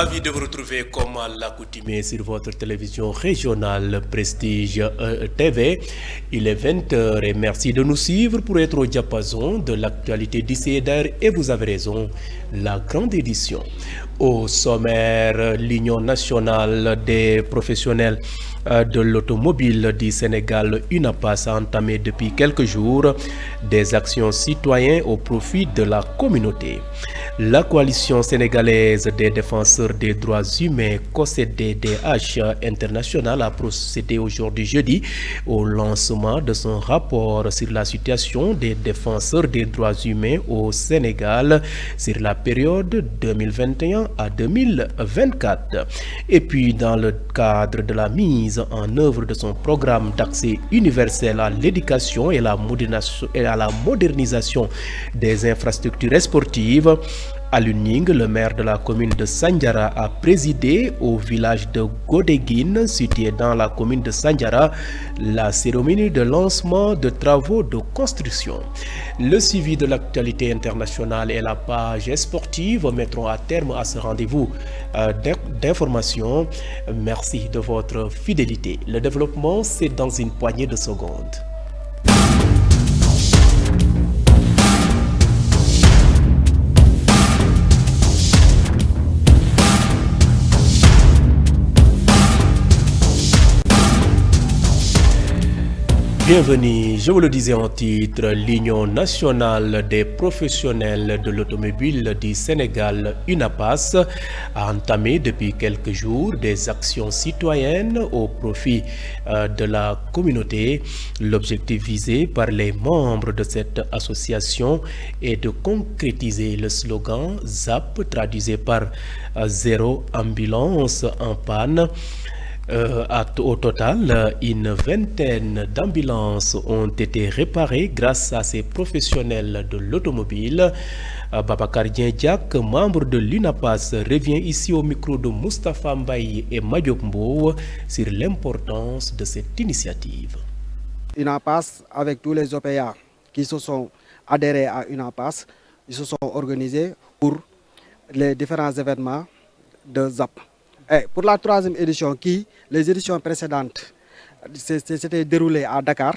Ravi de vous retrouver comme à l'accoutumée sur votre télévision régionale Prestige TV. Il est 20h et merci de nous suivre pour être au diapason de l'actualité d'ici et d'ailleurs. Et vous avez raison, la grande édition. Au sommaire, l'Union nationale des professionnels de l'automobile du Sénégal, UNAPAS, a entamé depuis quelques jours des actions citoyennes au profit de la communauté. La coalition sénégalaise des défenseurs des droits humains, COSEDDH international, a procédé aujourd'hui jeudi au lancement de son rapport sur la situation des défenseurs des droits humains au Sénégal sur la période 2021 à 2024. Et puis, dans le cadre de la mise en œuvre de son programme d'accès universel à l'éducation et à la modernisation des infrastructures sportives, Alioune Ning, le maire de la commune de Sandiara, a présidé au village de Godéguine, situé dans la commune de Sandiara, la cérémonie de lancement de travaux de construction. Le suivi de l'actualité internationale et la page sportive mettront à terme à ce rendez-vous d'information. Merci de votre fidélité. Le développement, c'est dans une poignée de secondes. Bienvenue, je vous le disais en titre, l'Union nationale des professionnels de l'automobile du Sénégal, UNAPAS, a entamé depuis quelques jours des actions citoyennes au profit de la communauté. L'objectif visé par les membres de cette association est de concrétiser le slogan ZAP, traduisé par Zéro ambulance en panne. Au total, une vingtaine d'ambulances ont été réparées grâce à ces professionnels de l'automobile. Babacar Diak, membre de l'UNAPAS, revient ici au micro de Moustapha Mbaye et Madiop Mbow sur l'importance de cette initiative. UNAPAS, avec tous les OPA qui se sont adhérés à UNAPAS, ils se sont organisés pour les différents événements de ZAP. Et pour la troisième édition, les éditions précédentes, c'était déroulé à Dakar,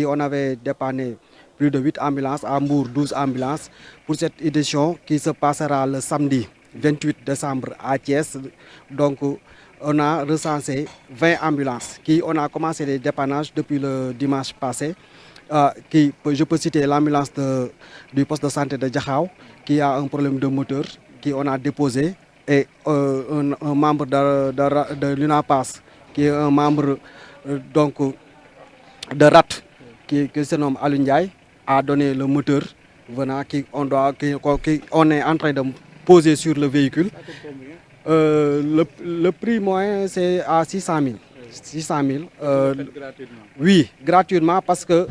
on avait dépanné plus de 8 ambulances, à Mbour 12 ambulances. Pour cette édition qui se passera le samedi 28 décembre à Thiès, donc on a recensé 20 ambulances. On a commencé les dépannages depuis le dimanche passé. Je peux citer l'ambulance du poste de santé de Diakhao qui a un problème de moteur, on a déposé. Et un membre de l'UNAPAS, qui est un membre de RAT, qui se nomme Alioune Ndiaye, a donné le moteur venant on est en train de poser sur le véhicule. Le prix moyen, c'est à 600 000. 600 000. Oui, gratuitement, parce que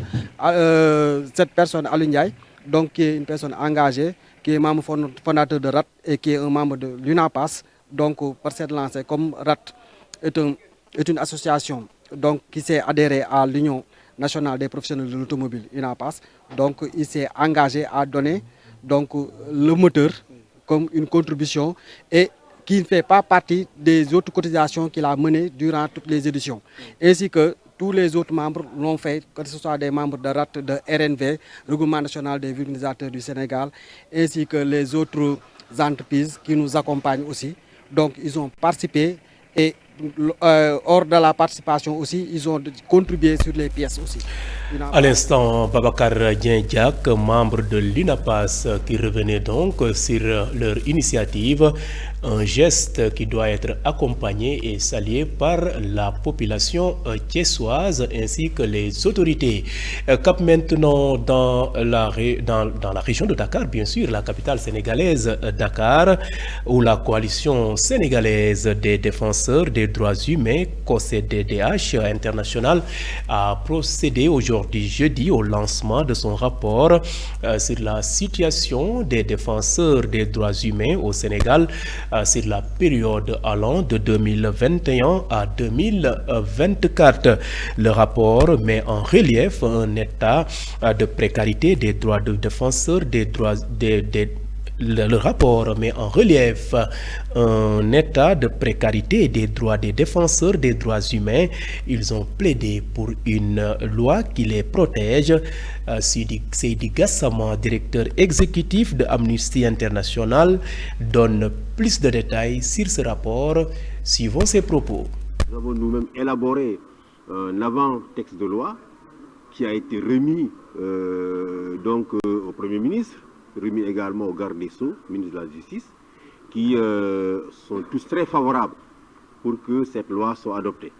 cette personne, Alioune Ndiaye, donc, qui est une personne engagée, qui est membre fondateur de RAT et qui est un membre de l'UNAPAS, donc par cette lancée, comme RAT est une association donc, qui s'est adhérée à l'Union nationale des professionnels de l'automobile, UNAPAS, donc il s'est engagé à donner donc, le moteur comme une contribution et qui ne fait pas partie des autres cotisations qu'il a menées durant toutes les éditions, ainsi que tous les autres membres l'ont fait, que ce soit des membres de RAT, de RNV, Regroupement national des vulgarisateurs du Sénégal, ainsi que les autres entreprises qui nous accompagnent aussi. Donc ils ont participé et hors de la participation aussi, ils ont contribué sur les pièces aussi. À l'instant, Babacar Diak, membre de l'UNAPAS, qui revenait donc sur leur initiative, un geste qui doit être accompagné et salué par la population thiessoise ainsi que les autorités. Cap maintenant dans la région de Dakar, bien sûr, la capitale sénégalaise Dakar, où la coalition sénégalaise des défenseurs des droits humains, COSEDDH international, a procédé aujourd'hui jeudi au lancement de son rapport sur la situation des défenseurs des droits humains au Sénégal sur la période allant de 2021 à 2024. Le rapport met en relief un état de précarité des droits de défenseurs des droits Le rapport met en relief un état de précarité des droits des défenseurs des droits humains. Ils ont plaidé pour une loi qui les protège. Seydi Gassama, directeur exécutif de Amnesty International, donne plus de détails sur ce rapport. Suivons ses propos. Nous avons nous-mêmes élaboré un avant-texte de loi qui a été remis au Premier ministre, remis également au garde des Sceaux, ministre de la Justice, qui sont tous très favorables pour que cette loi soit adoptée.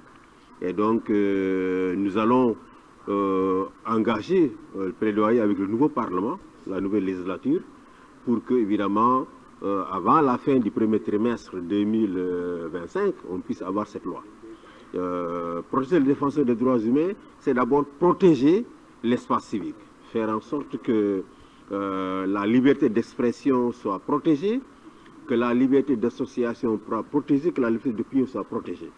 Et donc, nous allons engager le plaidoyer avec le nouveau Parlement, la nouvelle législature, pour que, évidemment, avant la fin du premier trimestre 2025, on puisse avoir cette loi. Protéger les défenseurs des droits humains, c'est d'abord protéger l'espace civique, faire en sorte que la liberté d'expression soit protégée, que la liberté d'association soit protégée, que la liberté d'opinion soit protégée.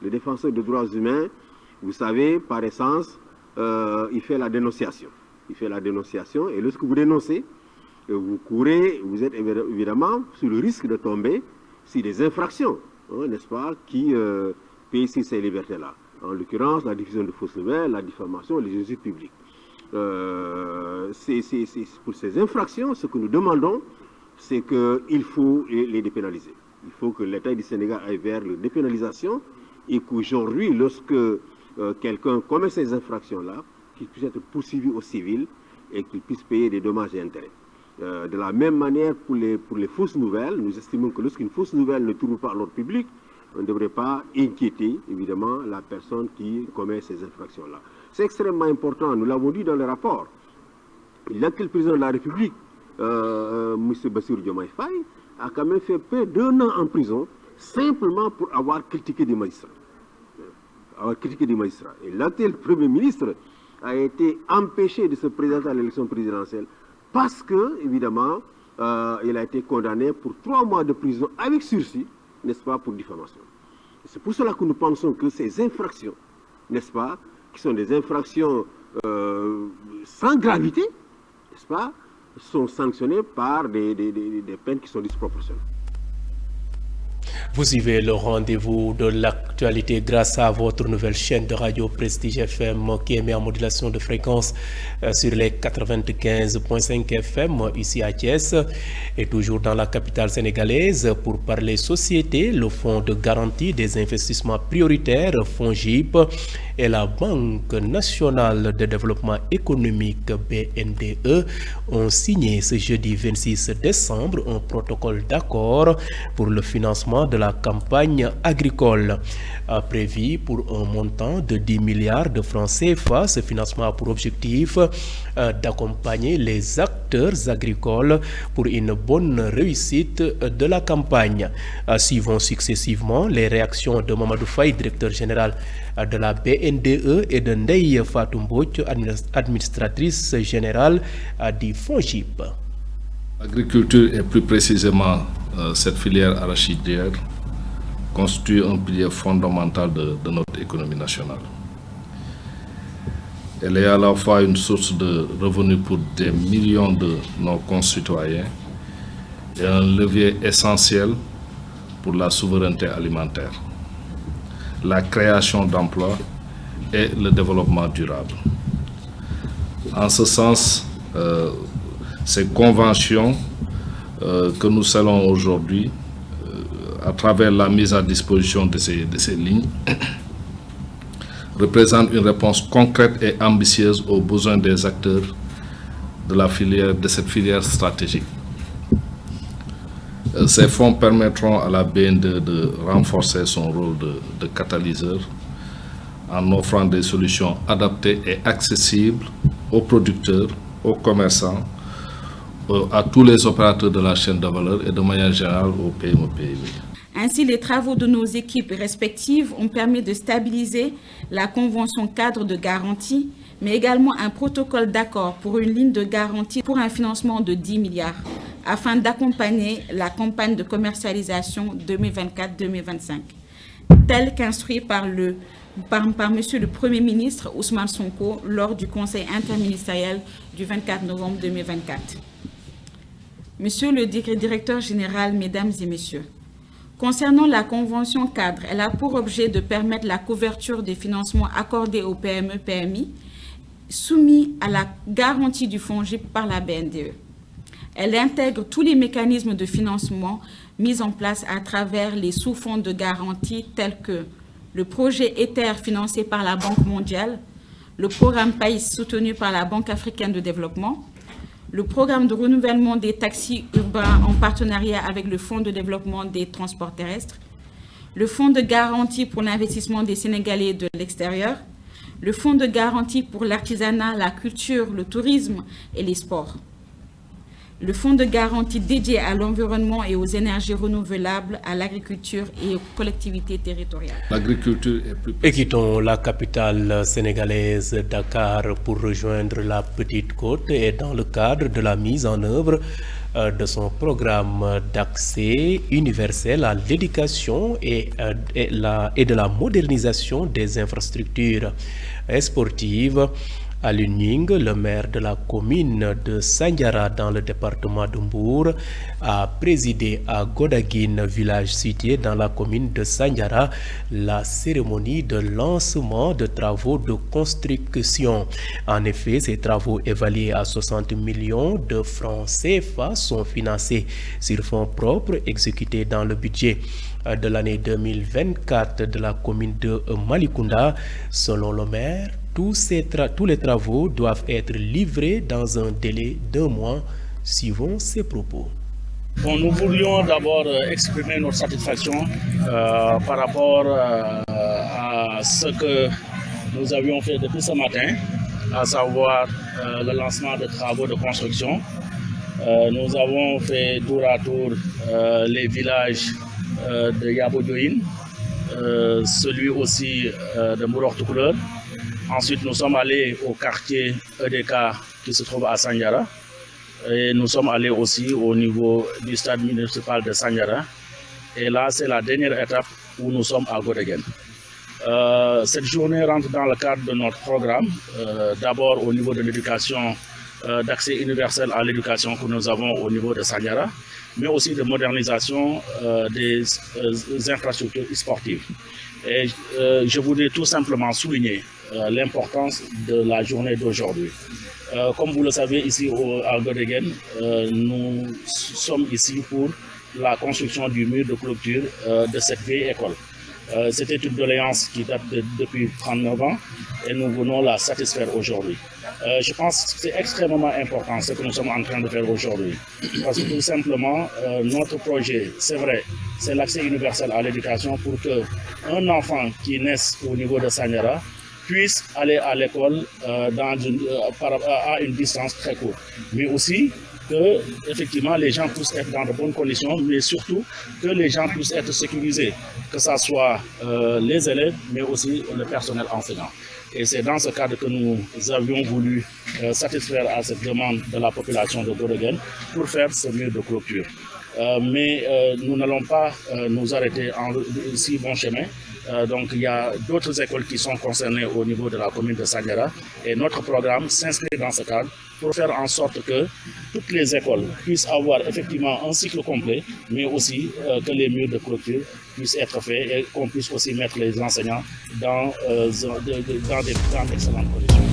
Le défenseur des droits humains, vous savez, par essence, il fait la dénonciation. Il fait la dénonciation et lorsque vous dénoncez, vous êtes évidemment sur le risque de tomber sur des infractions, hein, n'est-ce pas, qui payent sur ces libertés-là. En l'occurrence, la diffusion de fausses nouvelles, la diffamation, les injures publiques. Pour ces infractions, ce que nous demandons, c'est qu'il faut les dépénaliser. Il faut que l'État du Sénégal aille vers la dépénalisation et qu'aujourd'hui, lorsque quelqu'un commet ces infractions-là, qu'il puisse être poursuivi au civil et qu'il puisse payer des dommages et intérêts. De la même manière, pour les fausses nouvelles, nous estimons que lorsqu'une fausse nouvelle ne trouve pas l'ordre public, on ne devrait pas inquiéter, évidemment, la personne qui commet ces infractions-là. C'est extrêmement important, nous l'avons dit dans le rapport. L'actuel président de la République, M. Bassirou Diomaye Faye, a quand même fait près d'1 an en prison, simplement pour avoir critiqué des magistrats. Et l'actuel Premier ministre a été empêché de se présenter à l'élection présidentielle parce que, évidemment, il a été condamné pour 3 mois de prison avec sursis, n'est-ce pas, pour diffamation. C'est pour cela que nous pensons que ces infractions, n'est-ce pas, qui sont des infractions sans gravité, n'est-ce pas, sont sanctionnées par des peines qui sont disproportionnées. Vous suivez le rendez-vous de l'actualité grâce à votre nouvelle chaîne de radio Prestige FM qui émet en modulation de fréquence sur les 95.5 FM ici à Thiès et toujours dans la capitale sénégalaise pour parler société. Le Fonds de garantie des investissements prioritaires, FONGIP, et la Banque nationale de développement économique BNDE ont signé ce jeudi 26 décembre un protocole d'accord pour le financement de la campagne agricole prévu pour un montant de 10 milliards de francs CFA. Ce financement a pour objectif d'accompagner les acteurs agricoles pour une bonne réussite de la campagne. Suivons successivement les réactions de Mamadou Faye, directeur général de la BNDE, et de Ndeye Fatou Mbodj, administratrice générale du FONGIP. L'agriculture et plus précisément cette filière arachidière constitue un pilier fondamental de notre économie nationale. Elle est à la fois une source de revenus pour des millions de nos concitoyens et un levier essentiel pour la souveraineté alimentaire, la création d'emplois et le développement durable. En ce sens, ces conventions que nous scellons aujourd'hui à travers la mise à disposition de ces lignes représentent une réponse concrète et ambitieuse aux besoins des acteurs de cette filière stratégique. Ces fonds permettront à la BNDE de renforcer son rôle de catalyseur en offrant des solutions adaptées et accessibles aux producteurs, aux commerçants, à tous les opérateurs de la chaîne de valeur et de manière générale aux PME-PMI. Ainsi, les travaux de nos équipes respectives ont permis de stabiliser la convention cadre de garantie, mais également un protocole d'accord pour une ligne de garantie pour un financement de 10 milliards, afin d'accompagner la campagne de commercialisation 2024-2025, telle qu'instruite par Monsieur le Premier ministre Ousmane Sonko lors du Conseil interministériel du 24 novembre 2024. Monsieur le directeur général, mesdames et messieurs, concernant la convention cadre, elle a pour objet de permettre la couverture des financements accordés aux PME-PMI soumis à la garantie du FONGIP par la BNDE. Elle intègre tous les mécanismes de financement mis en place à travers les sous-fonds de garantie tels que le projet ETHER financé par la Banque mondiale, le programme PAIS soutenu par la Banque africaine de développement, le programme de renouvellement des taxis urbains en partenariat avec le Fonds de développement des transports terrestres, le Fonds de garantie pour l'investissement des Sénégalais de l'extérieur, le Fonds de garantie pour l'artisanat, la culture, le tourisme et les sports, le Fonds de garantie dédié à l'environnement et aux énergies renouvelables, à l'agriculture et aux collectivités territoriales. L'agriculture est plus... Et quittons la capitale sénégalaise Dakar pour rejoindre la Petite Côte et dans le cadre de la mise en œuvre de son programme d'accès universel à l'éducation et de la modernisation des infrastructures sportives. Alioune Gningue, le maire de la commune de Sandiara dans le département de Mbour, a présidé à Godaguine, village situé dans la commune de Sandiara, la cérémonie de lancement de travaux de construction. En effet, ces travaux évalués à 60 millions de francs CFA sont financés sur fonds propres exécutés dans le budget de l'année 2024 de la commune de Malicounda. Selon le maire, tous les travaux doivent être livrés dans un délai d'1 mois, suivant ses propos. Bon, nous voulions d'abord exprimer notre satisfaction par rapport à ce que nous avions fait depuis ce matin, à savoir le lancement de travaux de construction. Nous avons fait tour à tour les villages de Yabodjoïne, celui aussi de Mourortoukouleur. Ensuite, nous sommes allés au quartier EDK qui se trouve à Sandiara. Et nous sommes allés aussi au niveau du stade municipal de Sandiara. Et là, c'est la dernière étape où nous sommes à Godaguine. Cette journée rentre dans le cadre de notre programme, d'abord au niveau de l'éducation, d'accès universel à l'éducation que nous avons au niveau de Sandiara, mais aussi de modernisation des infrastructures sportives. Et je voudrais tout simplement souligner l'importance de la journée d'aujourd'hui. Comme vous le savez, ici à Godaguine, nous sommes ici pour la construction du mur de clôture de cette vieille école. C'était une doléance qui date depuis 39 ans et nous venons la satisfaire aujourd'hui. Je pense que c'est extrêmement important ce que nous sommes en train de faire aujourd'hui. Parce que tout simplement, notre projet, c'est vrai, c'est l'accès universel à l'éducation pour qu'un enfant qui naisse au niveau de Sandiara puisse aller à l'école à une distance très courte. Mais aussi que effectivement les gens puissent être dans de bonnes conditions, mais surtout que les gens puissent être sécurisés, que ce soit les élèves, mais aussi le personnel enseignant. Et c'est dans ce cadre que nous avions voulu satisfaire à cette demande de la population de Godaguine pour faire ce mur de clôture. Mais nous n'allons pas nous arrêter en si bon chemin. Donc il y a d'autres écoles qui sont concernées au niveau de la commune de Sandiara et notre programme s'inscrit dans ce cadre pour faire en sorte que toutes les écoles puissent avoir effectivement un cycle complet, mais aussi que les murs de clôture puissent être faits et qu'on puisse aussi mettre les enseignants dans d'excellentes conditions.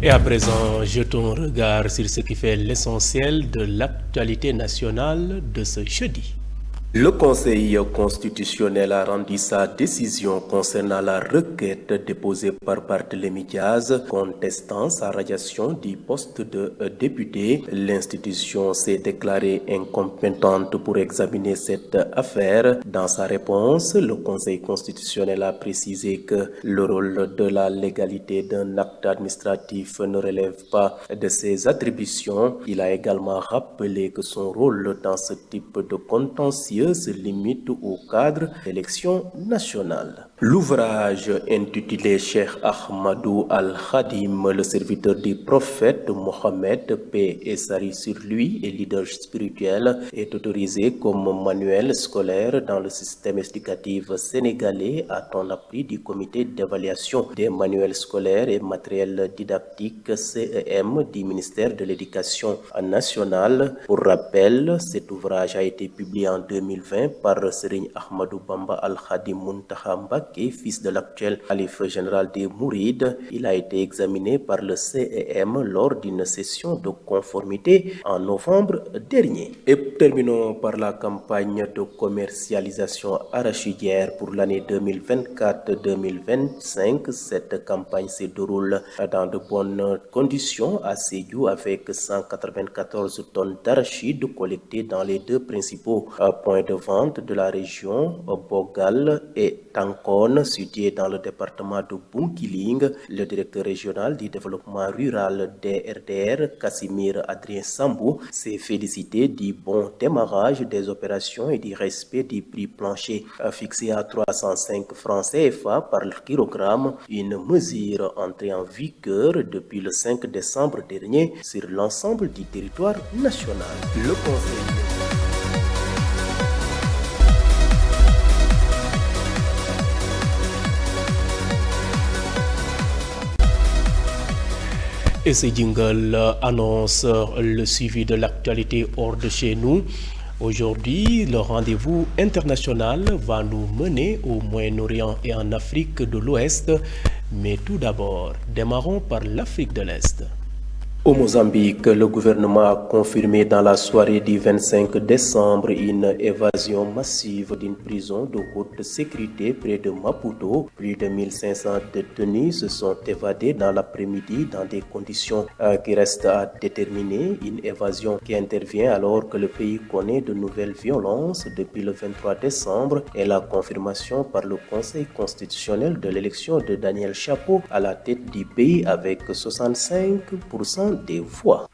Et à présent, jetons un regard sur ce qui fait l'essentiel de l'actualité nationale de ce jeudi. Le Conseil constitutionnel a rendu sa décision concernant la requête déposée par Barthélémy Diaz contestant sa radiation du poste de député. L'institution s'est déclarée incompétente pour examiner cette affaire. Dans sa réponse, le Conseil constitutionnel a précisé que le rôle de la légalité d'un acte administratif ne relève pas de ses attributions. Il a également rappelé que son rôle dans ce type de contentieux se limite au cadre d'élections nationales. L'ouvrage intitulé Cheikh Ahmadou Al-Khadim, le serviteur du prophète Mohammed, paix et salut sur lui, et leader spirituel, est autorisé comme manuel scolaire dans le système éducatif sénégalais à ton appui du comité d'évaluation des manuels scolaires et matériels didactiques CEM du ministère de l'Éducation nationale. Pour rappel, cet ouvrage a été publié en 2020 par Serigne Ahmadou Bamba Al-Khadim Muntaha Mbacké, fils de l'actuel calife général des Mourides. Il a été examiné par le CEM lors d'une session de conformité en novembre dernier. Et terminons par la campagne de commercialisation arachidière pour l'année 2024-2025. Cette campagne se déroule dans de bonnes conditions à Sédhiou avec 194 tonnes d'arachide collectées dans les deux principaux points de vente de la région, Bogal et Tankon, situé dans le département de Bunkiling. Le directeur régional du développement rural DRDR, Casimir Adrien Sambou, s'est félicité du bon démarrage des opérations et du respect du prix plancher fixé à 305 francs CFA par kilogramme, une mesure entrée en vigueur depuis le 5 décembre dernier sur l'ensemble du territoire national. Le conseil. Et ce jingle annonce le suivi de l'actualité hors de chez nous. Aujourd'hui, le rendez-vous international va nous mener au Moyen-Orient et en Afrique de l'Ouest. Mais tout d'abord, démarrons par l'Afrique de l'Est. Au Mozambique, le gouvernement a confirmé dans la soirée du 25 décembre une évasion massive d'une prison de haute sécurité près de Maputo. Plus de 1500 détenus se sont évadés dans l'après-midi dans des conditions qui restent à déterminer. Une évasion qui intervient alors que le pays connaît de nouvelles violences depuis le 23 décembre et la confirmation par le Conseil constitutionnel de l'élection de Daniel Chapo à la tête du pays avec 65% des voix.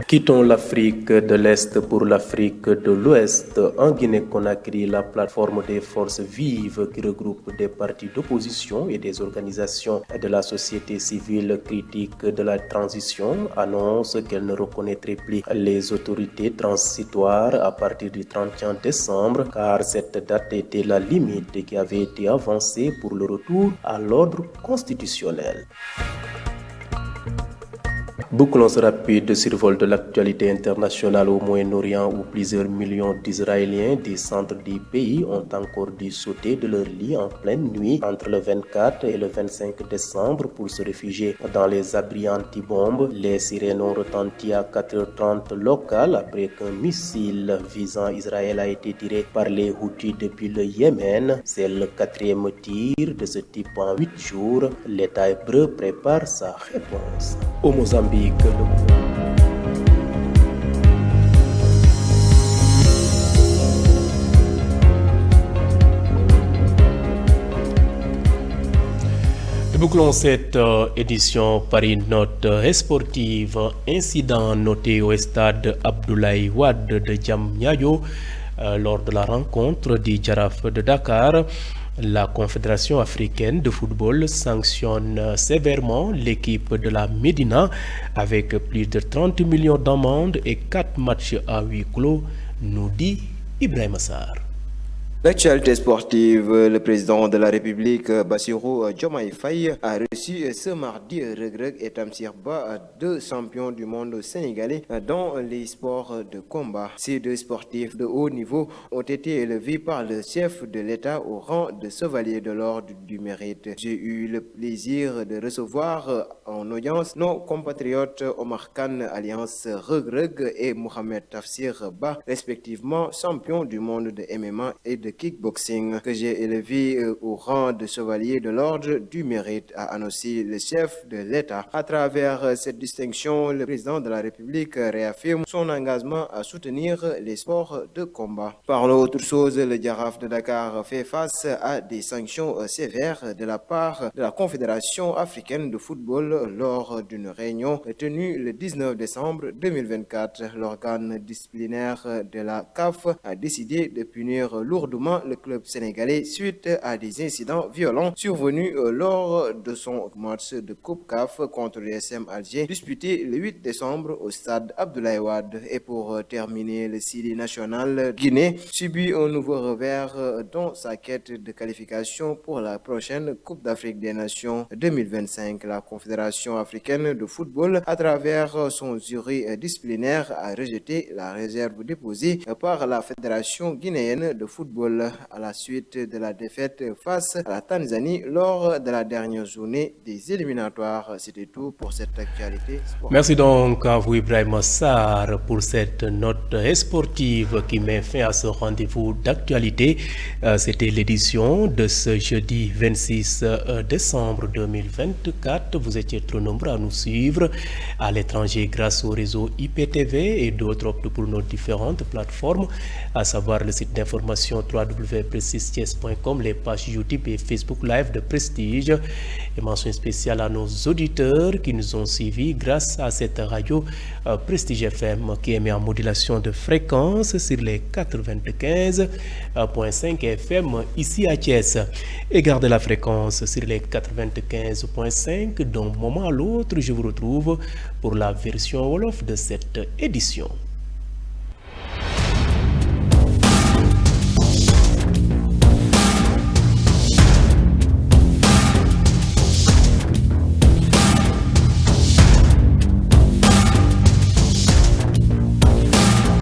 Quittons l'Afrique de l'Est pour l'Afrique de l'Ouest. En Guinée-Conakry, la plateforme des forces vives qui regroupe des partis d'opposition et des organisations de la société civile critique de la transition annonce qu'elle ne reconnaîtrait plus les autorités transitoires à partir du 31 décembre car cette date était la limite qui avait été avancée pour le retour à l'ordre constitutionnel. Bouclons ce rapide survol de l'actualité internationale au Moyen-Orient où plusieurs millions d'Israéliens des centres du pays ont encore dû sauter de leur lit en pleine nuit entre le 24 et le 25 décembre pour se réfugier dans les abris anti-bombes. Les sirènes ont retenti à 4h30 locales après qu'un missile visant Israël a été tiré par les Houthis depuis le Yémen. C'est le 4e tir de ce type en 8 jours. L'État hébreu prépare sa réponse. Au Mozambique, bouclons cette édition par une note sportive. Incident noté au stade Abdoulaye Wade de Diamniadio lors de la rencontre du Jaraaf de Dakar. La Confédération africaine de football sanctionne sévèrement l'équipe de la Médina avec plus de 30 millions d'amendes et 4 matchs à huis clos, nous dit Ibrahima Sarr. L'actualité sportive, le président de la République, Bassirou Diomaye Faye, a reçu ce mardi Reug et Tamsir Ba, deux champions du monde sénégalais dans les sports de combat. Ces deux sportifs de haut niveau ont été élevés par le chef de l'État au rang de chevalier de l'ordre du mérite. J'ai eu le plaisir de recevoir en audience nos compatriotes Omar Khan, alliance Reug et Mohamed Tafsir Ba, respectivement champions du monde de MMA et de kickboxing, que j'ai élevé au rang de chevalier de l'ordre du mérite, a annoncé le chef de l'État. À travers cette distinction, le président de la République réaffirme son engagement à soutenir les sports de combat. Par l'autre chose, le Jaraaf de Dakar fait face à des sanctions sévères de la part de la Confédération africaine de football lors d'une réunion tenue le 19 décembre 2024. L'organe disciplinaire de la CAF a décidé de punir lourdement durablement le club sénégalais suite à des incidents violents survenus lors de son match de Coupe CAF contre le SM Alger disputé le 8 décembre au stade Abdoulaye Wade. Et pour terminer, le Sili national Guinée subit un nouveau revers dans sa quête de qualification pour la prochaine Coupe d'Afrique des Nations 2025. La Confédération africaine de football, à travers son jury disciplinaire, a rejeté la réserve déposée par la Fédération guinéenne de football à la suite de la défaite face à la Tanzanie lors de la dernière journée des éliminatoires. C'était tout pour cette actualité sportive. Merci donc à vous Ibrahim Sarr pour cette note sportive qui met fin à ce rendez-vous d'actualité. C'était l'édition de ce jeudi 26 décembre 2024. Vous étiez trop nombreux à nous suivre à l'étranger grâce au réseau IPTV et d'autres optent pour nos différentes plateformes, à savoir le site d'information www.prestigethies.com, les pages YouTube et Facebook Live de Prestige. Et mention spéciale à nos auditeurs qui nous ont suivis grâce à cette radio Prestige FM qui émet en modulation de fréquence sur les 95.5 FM ici à Thiès. Et gardez la fréquence sur les 95.5. D'un moment à l'autre, je vous retrouve pour la version Wolof de cette édition.